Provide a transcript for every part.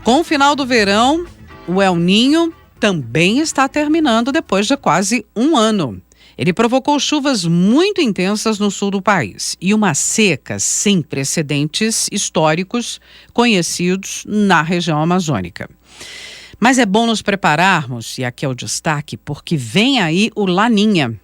Com o final do verão, o El Niño também está terminando depois de quase um ano. Ele provocou chuvas muito intensas no sul do país e uma seca sem precedentes históricos conhecidos na região amazônica. Mas é bom nos prepararmos, e aqui é o destaque, porque vem aí o Laninha,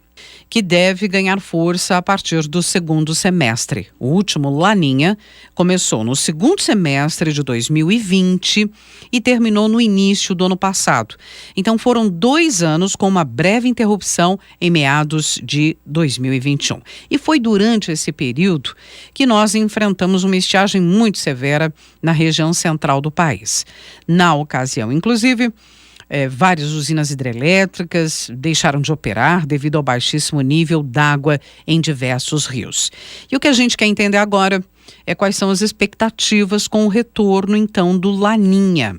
que deve ganhar força a partir do segundo semestre. O último Laninha começou no segundo semestre de 2020 e terminou no início do ano passado. Então foram 2 anos com uma breve interrupção em meados de 2021. E foi durante esse período que nós enfrentamos uma estiagem muito severa na região central do país. Na ocasião, inclusive, várias usinas hidrelétricas deixaram de operar devido ao baixíssimo nível d'água em diversos rios. E o que a gente quer entender agora é quais são as expectativas com o retorno, então, do Laninha.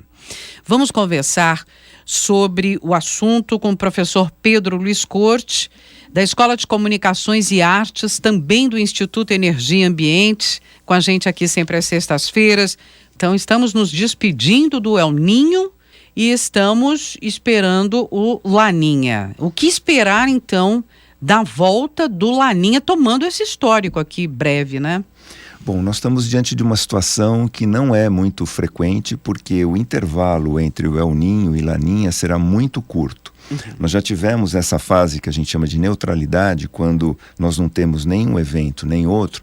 Vamos conversar sobre o assunto com o professor Pedro Luiz Corte, da Escola de Comunicações e Artes, também do Instituto Energia e Ambiente, com a gente aqui sempre às sextas-feiras. Então, estamos nos despedindo do El Niño e estamos esperando o Laninha. O que esperar, então, da volta do Laninha, tomando esse histórico aqui breve, né? Bom, nós estamos diante de uma situação que não é muito frequente, porque o intervalo entre o El Niño e Laninha será muito curto. Nós já tivemos essa fase que a gente chama de neutralidade, quando nós não temos nenhum evento, nem outro,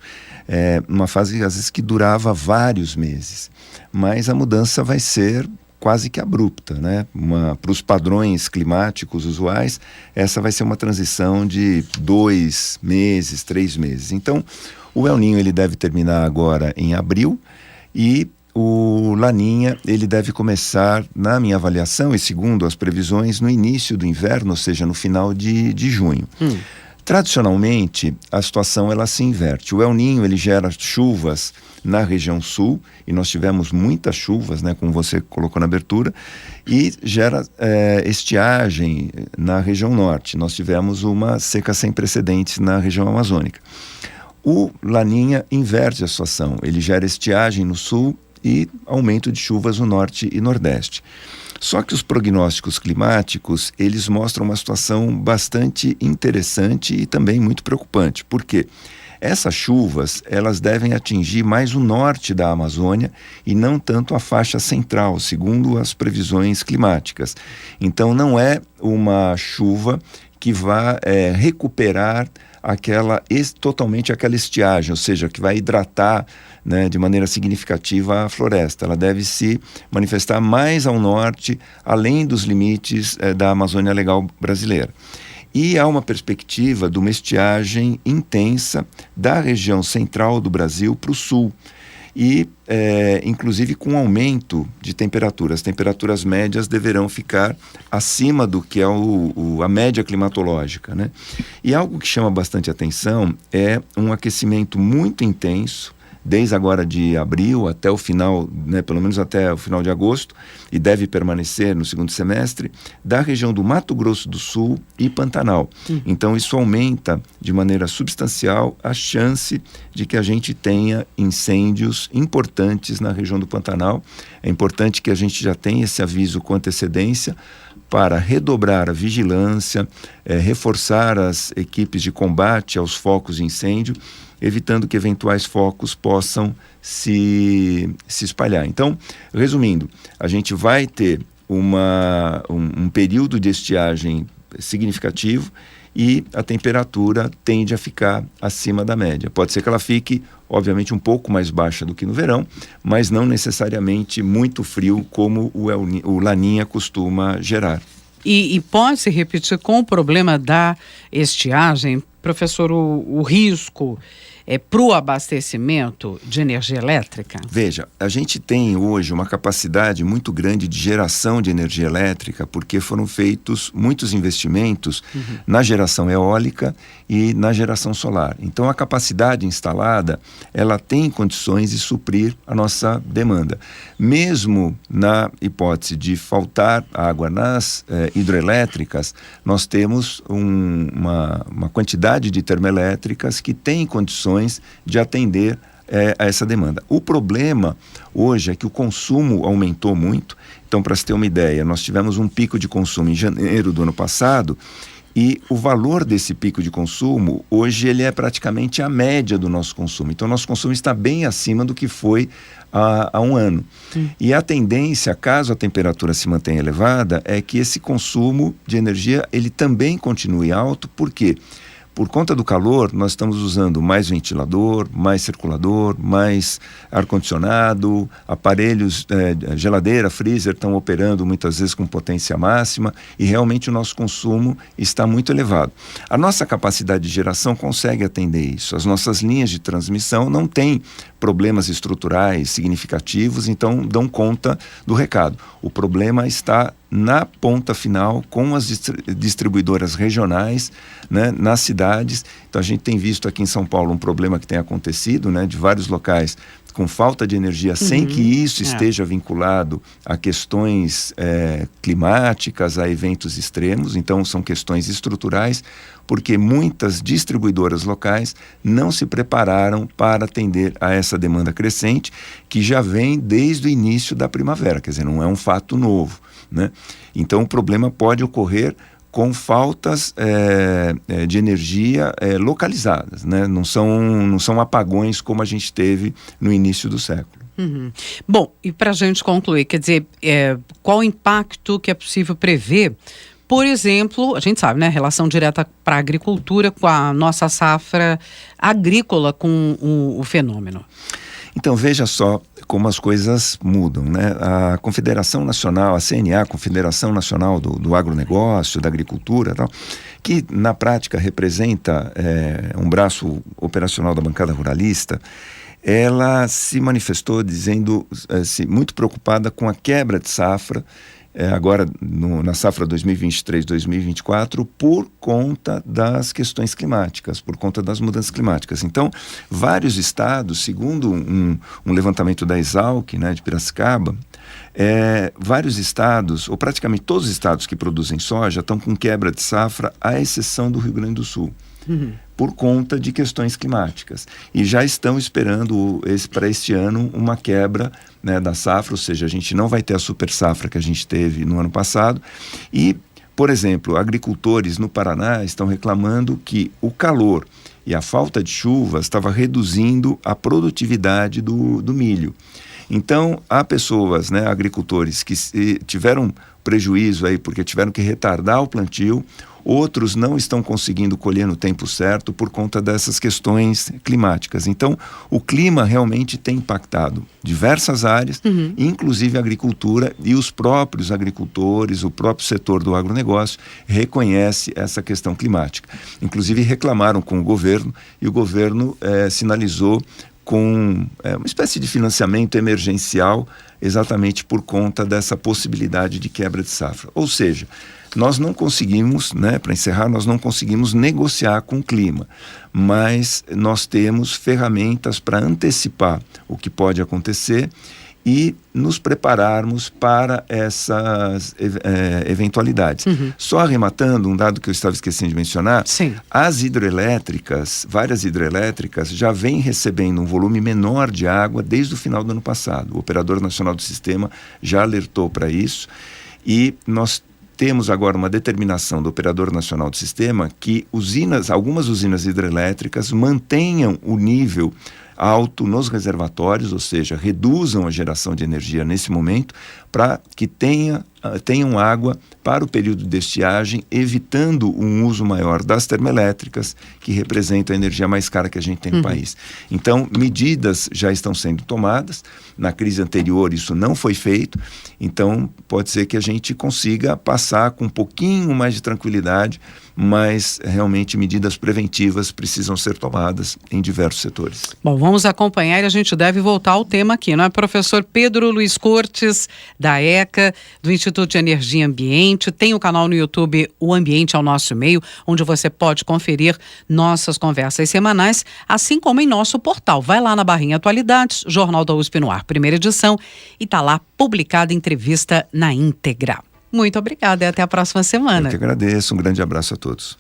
uma fase, às vezes, que durava vários meses. Mas a mudança vai ser quase que abrupta, né? Para os padrões climáticos usuais, essa vai ser uma transição de 2 meses, 3 meses. Então, o El Niño ele deve terminar agora em abril e o Laninha ele deve começar, na minha avaliação e segundo as previsões, no início do inverno, ou seja, no final de junho. Tradicionalmente, a situação ela se inverte. O El Niño ele gera chuvas na região sul, e nós tivemos muitas chuvas, né, como você colocou na abertura, e gera estiagem na região norte. Nós tivemos uma seca sem precedentes na região amazônica. O Laninha inverte a situação, ele gera estiagem no sul e aumento de chuvas no norte e nordeste. Só que os prognósticos climáticos, eles mostram uma situação bastante interessante e também muito preocupante. Por quê? Essas chuvas, elas devem atingir mais o norte da Amazônia e não tanto a faixa central, segundo as previsões climáticas. Então não é uma chuva que vá recuperar totalmente aquela estiagem, ou seja, que vai hidratar, né, de maneira significativa a floresta. Ela deve se manifestar mais ao norte, além dos limites da Amazônia Legal brasileira. E há uma perspectiva de uma estiagem intensa da região central do Brasil para o sul. E, inclusive, com aumento de temperatura. As temperaturas médias deverão ficar acima do que é a média climatológica, né? E algo que chama bastante atenção é um aquecimento muito intenso, desde agora de abril até o final, né, pelo menos até o final de agosto, e deve permanecer no segundo semestre, da região do Mato Grosso do Sul e Pantanal. Então isso aumenta de maneira substancial a chance de que a gente tenha incêndios importantes na região do Pantanal. É importante que a gente já tenha esse aviso com antecedência para redobrar a vigilância, reforçar as equipes de combate aos focos de incêndio, evitando que eventuais focos possam se espalhar. Então, resumindo, a gente vai ter um período de estiagem significativo e a temperatura tende a ficar acima da média. Pode ser que ela fique, obviamente, um pouco mais baixa do que no verão, mas não necessariamente muito frio como o Laninha costuma gerar. E pode se repetir com o problema da estiagem, professor, o risco para o abastecimento de energia elétrica? Veja, a gente tem hoje uma capacidade muito grande de geração de energia elétrica, porque foram feitos muitos investimentos na geração eólica e na geração solar. Então a capacidade instalada, ela tem condições de suprir a nossa demanda. Mesmo na hipótese de faltar água nas hidroelétricas, nós temos uma quantidade de termoelétricas que têm condições de atender a essa demanda. O problema hoje é que o consumo aumentou muito. Então, para se ter uma ideia, nós tivemos um pico de consumo em janeiro do ano passado, e o valor desse pico de consumo, hoje ele é praticamente a média do nosso consumo. Então, nosso consumo está bem acima do que foi há um ano. E a tendência, caso a temperatura se mantenha elevada, é que esse consumo de energia, ele também continue alto. Por quê? Por conta do calor, nós estamos usando mais ventilador, mais circulador, mais ar-condicionado, aparelhos, geladeira, freezer estão operando muitas vezes com potência máxima, e realmente o nosso consumo está muito elevado. A nossa capacidade de geração consegue atender isso. As nossas linhas de transmissão não têm problemas estruturais significativos, então dão conta do recado. O problema está na ponta final com as distribuidoras regionais, né, nas cidades. Então a gente tem visto aqui em São Paulo um problema que tem acontecido, né, de vários locais com falta de energia, sem que isso esteja vinculado a questões climáticas, a eventos extremos. Então são questões estruturais, porque muitas distribuidoras locais não se prepararam para atender a essa demanda crescente, que já vem desde o início da primavera, quer dizer, não é um fato novo, né? Então o problema pode ocorrer com faltas de energia localizadas, né? Não são apagões como a gente teve no início do século. Bom, e para a gente concluir, quer dizer, qual o impacto que é possível prever? Por exemplo, a gente sabe, né, relação direta para a agricultura com a nossa safra agrícola com o fenômeno. Então, veja só como as coisas mudam, né? A Confederação Nacional, a CNA, Confederação Nacional do Agronegócio, da Agricultura, tal, que na prática representa um braço operacional da bancada ruralista, ela se manifestou dizendo-se muito preocupada com a quebra de safra, agora na safra 2023-2024, por conta das questões climáticas, por conta das mudanças climáticas. Então, vários estados, segundo um levantamento da Exalc, né, de Piracicaba, vários estados, ou praticamente todos os estados que produzem soja, estão com quebra de safra, à exceção do Rio Grande do Sul. Por conta de questões climáticas. E já estão esperando para este ano uma quebra, né, da safra, ou seja, a gente não vai ter a super safra que a gente teve no ano passado. E, por exemplo, agricultores no Paraná estão reclamando que o calor e a falta de chuva estava reduzindo a produtividade do milho. Então, há pessoas, né, agricultores, que tiveram prejuízo aí porque tiveram que retardar o plantio. Outros não estão conseguindo colher no tempo certo por conta dessas questões climáticas. Então, o clima realmente tem impactado diversas áreas, inclusive a agricultura, e os próprios agricultores, o próprio setor do agronegócio reconhece essa questão climática. Inclusive reclamaram com o governo, e o governo sinalizou com uma espécie de financiamento emergencial, exatamente por conta dessa possibilidade de quebra de safra. Ou seja, nós não conseguimos, né, para encerrar, nós não conseguimos negociar com o clima, mas nós temos ferramentas para antecipar o que pode acontecer e nos prepararmos para essas eventualidades. Só arrematando um dado que eu estava esquecendo de mencionar, as hidrelétricas, várias hidrelétricas, já vêm recebendo um volume menor de água desde o final do ano passado. O Operador Nacional do Sistema já alertou para isso, e nós temos agora uma determinação do Operador Nacional do Sistema que algumas usinas hidrelétricas mantenham o nível alto nos reservatórios, ou seja, reduzam a geração de energia nesse momento, para que tenham água para o período de estiagem, evitando um uso maior das termoelétricas, que representam a energia mais cara que a gente tem no país. Então, medidas já estão sendo tomadas. Na crise anterior isso não foi feito, então pode ser que a gente consiga passar com um pouquinho mais de tranquilidade, mas realmente medidas preventivas precisam ser tomadas em diversos setores. Bom, vamos acompanhar, e a gente deve voltar ao tema aqui, não é? Professor Pedro Luiz Cortes, da ECA, do Instituto de Energia e Ambiente. Tem o canal no YouTube O Ambiente ao Nosso Meio, onde você pode conferir nossas conversas semanais, assim como em nosso portal. Vai lá na barrinha Atualidades, Jornal da USP no Ar, primeira edição, e está lá publicada a entrevista na íntegra. Muito obrigada e até a próxima semana. Eu que agradeço, um grande abraço a todos.